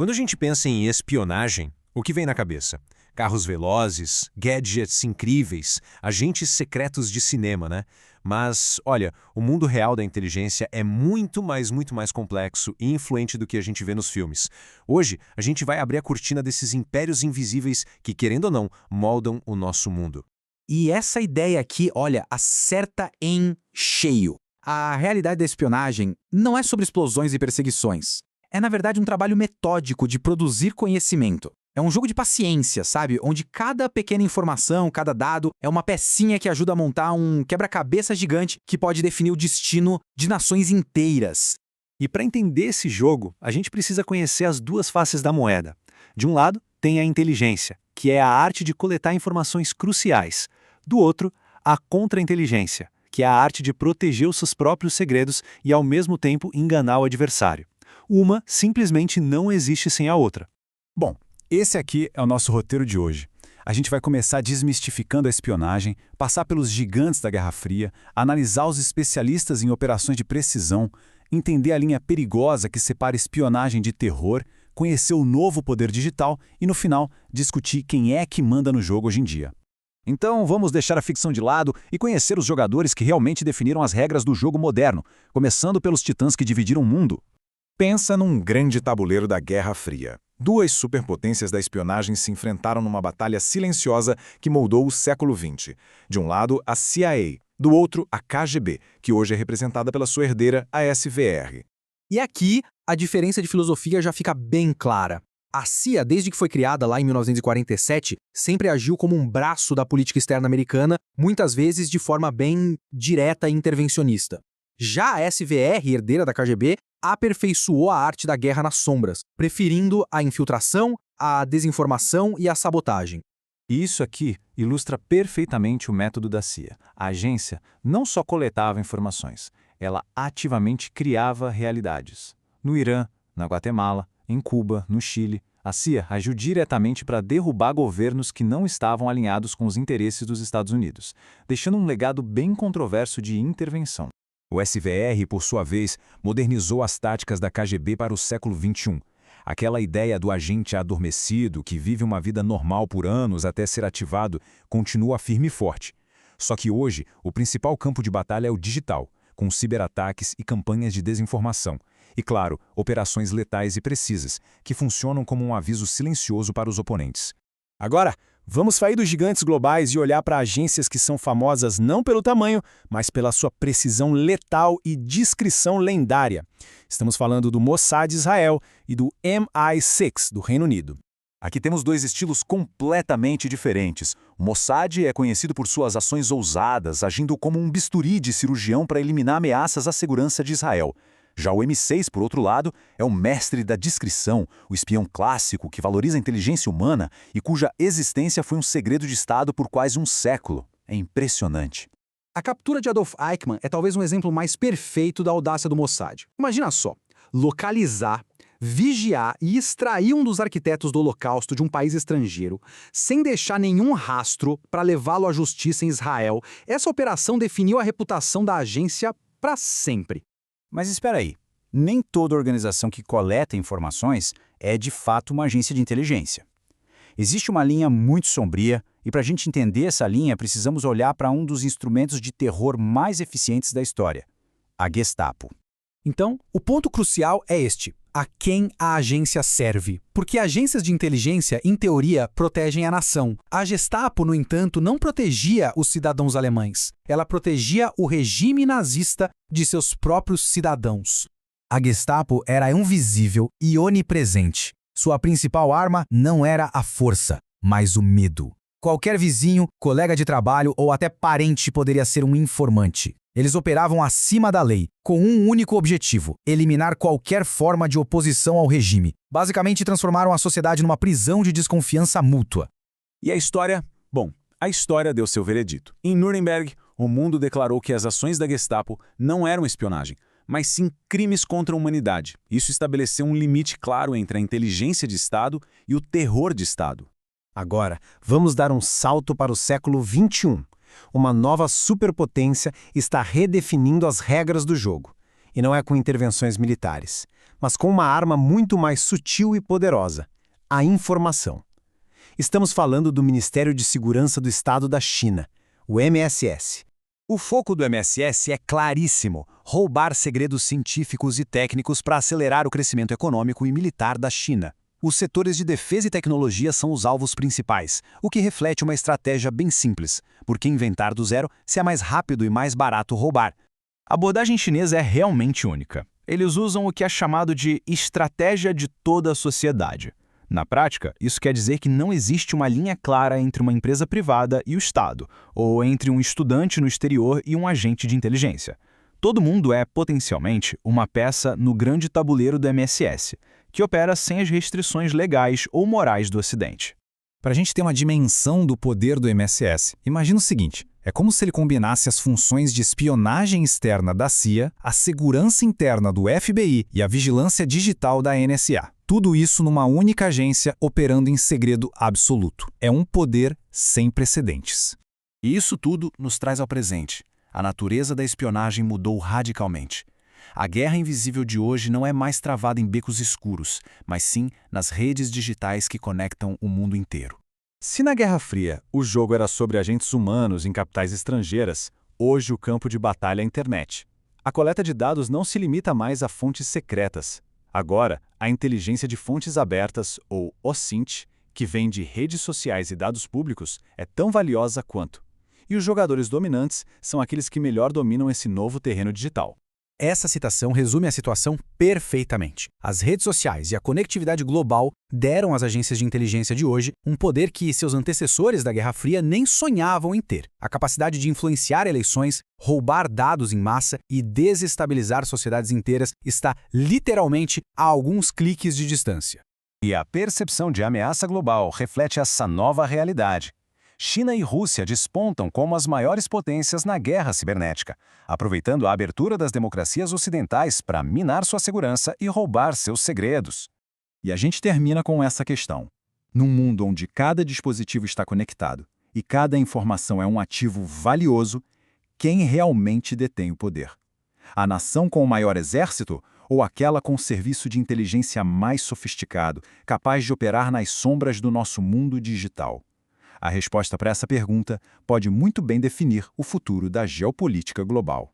Quando a gente pensa em espionagem, o que vem na cabeça? Carros velozes, gadgets incríveis, agentes secretos de cinema, né? Mas, olha, o mundo real da inteligência é muito mais complexo e influente do que a gente vê nos filmes. Hoje, a gente vai abrir a cortina desses impérios invisíveis que, querendo ou não, moldam o nosso mundo. E essa ideia aqui, olha, acerta em cheio. A realidade da espionagem não é sobre explosões e perseguições. É, na verdade, um trabalho metódico de produzir conhecimento. É um jogo de paciência, sabe? Onde cada pequena informação, cada dado, é uma pecinha que ajuda a montar um quebra-cabeça gigante que pode definir o destino de nações inteiras. E para entender esse jogo, a gente precisa conhecer as duas faces da moeda. De um lado, tem a inteligência, que é a arte de coletar informações cruciais. Do outro, a contra-inteligência, que é a arte de proteger os seus próprios segredos e, ao mesmo tempo, enganar o adversário. Uma simplesmente não existe sem a outra. Bom, esse aqui é o nosso roteiro de hoje. A gente vai começar desmistificando a espionagem, passar pelos gigantes da Guerra Fria, analisar os especialistas em operações de precisão, entender a linha perigosa que separa espionagem de terror, conhecer o novo poder digital e, no final, discutir quem é que manda no jogo hoje em dia. Então, vamos deixar a ficção de lado e conhecer os jogadores que realmente definiram as regras do jogo moderno, começando pelos titãs que dividiram o mundo. Pensa num grande tabuleiro da Guerra Fria. Duas superpotências da espionagem se enfrentaram numa batalha silenciosa que moldou o século XX. De um lado, a CIA, do outro, a KGB, que hoje é representada pela sua herdeira, a SVR. E aqui, a diferença de filosofia já fica bem clara. A CIA, desde que foi criada lá em 1947, sempre agiu como um braço da política externa americana, muitas vezes de forma bem direta e intervencionista. Já a SVR, herdeira da KGB, aperfeiçoou a arte da guerra nas sombras, preferindo a infiltração, a desinformação e a sabotagem. E isso aqui ilustra perfeitamente o método da CIA. A agência não só coletava informações, ela ativamente criava realidades. No Irã, na Guatemala, em Cuba, no Chile, a CIA agiu diretamente para derrubar governos que não estavam alinhados com os interesses dos Estados Unidos, deixando um legado bem controverso de intervenção. O SVR, por sua vez, modernizou as táticas da KGB para o século XXI. Aquela ideia do agente adormecido que vive uma vida normal por anos até ser ativado continua firme e forte. Só que hoje, o principal campo de batalha é o digital, com ciberataques e campanhas de desinformação. E, claro, operações letais e precisas, que funcionam como um aviso silencioso para os oponentes. Agora, vamos sair dos gigantes globais e olhar para agências que são famosas não pelo tamanho, mas pela sua precisão letal e discrição lendária. Estamos falando do Mossad de Israel e do MI6 do Reino Unido. Aqui temos dois estilos completamente diferentes. O Mossad é conhecido por suas ações ousadas, agindo como um bisturi de cirurgião para eliminar ameaças à segurança de Israel. Já o M6, por outro lado, é o mestre da discrição, o espião clássico que valoriza a inteligência humana e cuja existência foi um segredo de Estado por quase um século. É impressionante. A captura de Adolf Eichmann é talvez um exemplo mais perfeito da audácia do Mossad. Imagina só, localizar, vigiar e extrair um dos arquitetos do Holocausto de um país estrangeiro, sem deixar nenhum rastro para levá-lo à justiça em Israel. Essa operação definiu a reputação da agência para sempre. Mas espera aí, nem toda organização que coleta informações é de fato uma agência de inteligência. Existe uma linha muito sombria e para a gente entender essa linha precisamos olhar para um dos instrumentos de terror mais eficientes da história, a Gestapo. Então, o ponto crucial é este: a quem a agência serve. Porque agências de inteligência, em teoria, protegem a nação. A Gestapo, no entanto, não protegia os cidadãos alemães. Ela protegia o regime nazista de seus próprios cidadãos. A Gestapo era invisível e onipresente. Sua principal arma não era a força, mas o medo. Qualquer vizinho, colega de trabalho ou até parente poderia ser um informante. Eles operavam acima da lei, com um único objetivo: eliminar qualquer forma de oposição ao regime. Basicamente, transformaram a sociedade numa prisão de desconfiança mútua. E a história? Bom, a história deu seu veredito. Em Nuremberg, o mundo declarou que as ações da Gestapo não eram espionagem, mas sim crimes contra a humanidade. Isso estabeleceu um limite claro entre a inteligência de Estado e o terror de Estado. Agora, vamos dar um salto para o século XXI. Uma nova superpotência está redefinindo as regras do jogo. E não é com intervenções militares, mas com uma arma muito mais sutil e poderosa: a informação. Estamos falando do Ministério de Segurança do Estado da China, o MSS. O foco do MSS é claríssimo: roubar segredos científicos e técnicos para acelerar o crescimento econômico e militar da China. Os setores de defesa e tecnologia são os alvos principais, o que reflete uma estratégia bem simples, porque inventar do zero se é mais rápido e mais barato roubar. A abordagem chinesa é realmente única. Eles usam o que é chamado de estratégia de toda a sociedade. Na prática, isso quer dizer que não existe uma linha clara entre uma empresa privada e o Estado, ou entre um estudante no exterior e um agente de inteligência. Todo mundo é, potencialmente, uma peça no grande tabuleiro do MSS, que opera sem as restrições legais ou morais do Ocidente. Para a gente ter uma dimensão do poder do MSS, imagina o seguinte: é como se ele combinasse as funções de espionagem externa da CIA, a segurança interna do FBI e a vigilância digital da NSA. Tudo isso numa única agência operando em segredo absoluto. É um poder sem precedentes. E isso tudo nos traz ao presente. A natureza da espionagem mudou radicalmente. A guerra invisível de hoje não é mais travada em becos escuros, mas sim nas redes digitais que conectam o mundo inteiro. Se na Guerra Fria o jogo era sobre agentes humanos em capitais estrangeiras, hoje o campo de batalha é a internet. A coleta de dados não se limita mais a fontes secretas. Agora, a inteligência de fontes abertas, ou OSINT, que vem de redes sociais e dados públicos, é tão valiosa quanto. E os jogadores dominantes são aqueles que melhor dominam esse novo terreno digital. Essa citação resume a situação perfeitamente. As redes sociais e a conectividade global deram às agências de inteligência de hoje um poder que seus antecessores da Guerra Fria nem sonhavam em ter: a capacidade de influenciar eleições, roubar dados em massa e desestabilizar sociedades inteiras está literalmente a alguns cliques de distância. E a percepção de ameaça global reflete essa nova realidade. China e Rússia despontam como as maiores potências na guerra cibernética, aproveitando a abertura das democracias ocidentais para minar sua segurança e roubar seus segredos. E a gente termina com essa questão. Num mundo onde cada dispositivo está conectado e cada informação é um ativo valioso, quem realmente detém o poder? A nação com o maior exército ou aquela com o serviço de inteligência mais sofisticado, capaz de operar nas sombras do nosso mundo digital? A resposta para essa pergunta pode muito bem definir o futuro da geopolítica global.